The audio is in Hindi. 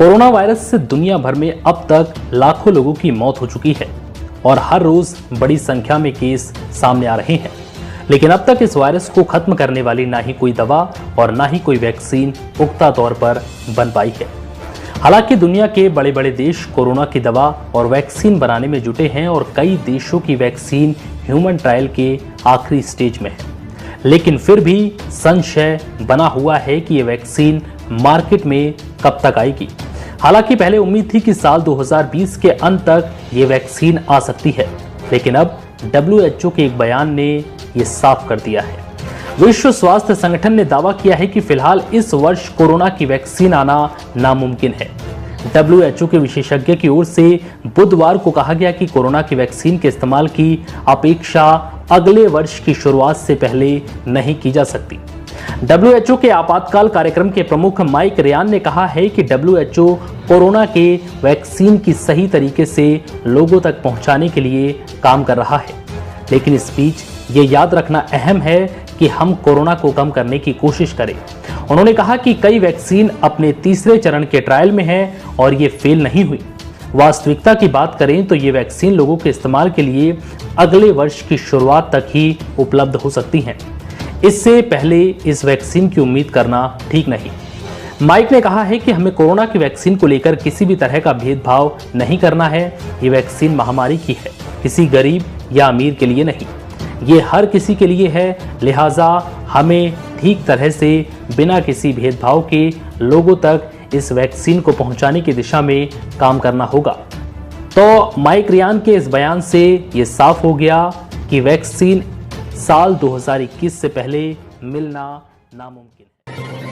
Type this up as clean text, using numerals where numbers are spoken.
कोरोना वायरस से दुनिया भर में अब तक लाखों लोगों की मौत हो चुकी है और हर रोज बड़ी संख्या में केस सामने आ रहे हैं। लेकिन अब तक इस वायरस को खत्म करने वाली ना ही कोई दवा और ना ही कोई वैक्सीन पुख्ता तौर पर बन पाई है। हालांकि दुनिया के बड़े बड़े देश कोरोना की दवा और वैक्सीन बनाने में जुटे हैं और कई देशों की वैक्सीन ह्यूमन ट्रायल के आखिरी स्टेज में है। लेकिन फिर भी संशय बना हुआ है कि ये वैक्सीन मार्केट में कब तक आएगी। हालांकि पहले उम्मीद थी कि साल 2020 के अंत तक ये वैक्सीन आ सकती है, लेकिन अब WHO के एक बयान ने ये साफ कर दिया है। विश्व स्वास्थ्य संगठन ने दावा किया है कि फिलहाल इस वर्ष कोरोना की वैक्सीन आना नामुमकिन है। WHO के विशेषज्ञ की ओर से बुधवार को कहा गया कि कोरोना की वैक्सीन के इस्तेमाल की अपेक्षा अगले वर्ष की शुरुआत से पहले नहीं की जा सकती। WHO के आपातकाल कार्यक्रम के प्रमुख माइक रियान ने कहा है कि WHO कोरोना के वैक्सीन की सही तरीके से लोगों तक पहुंचाने के लिए काम कर रहा है। लेकिन इस बीच ये याद रखना अहम है कि हम कोरोना को कम करने की कोशिश करें। उन्होंने कहा कि कई वैक्सीन अपने तीसरे चरण के ट्रायल में है और ये फेल नहीं हुई। वास्तविकता की बात करें तो ये वैक्सीन लोगों के इस्तेमाल के लिए अगले वर्ष की शुरुआत तक ही उपलब्ध हो सकती हैं। इससे पहले इस वैक्सीन की उम्मीद करना ठीक नहीं। माइक ने कहा है कि हमें कोरोना की वैक्सीन को लेकर किसी भी तरह का भेदभाव नहीं करना है। ये वैक्सीन महामारी की है, किसी गरीब या अमीर के लिए नहीं, ये हर किसी के लिए है। लिहाजा हमें ठीक तरह से बिना किसी भेदभाव के लोगों तक इस वैक्सीन को पहुंचाने की दिशा में काम करना होगा। तो माइक रियान के इस बयान से ये साफ हो गया कि वैक्सीन साल 2021 से पहले मिलना नामुमकिन है।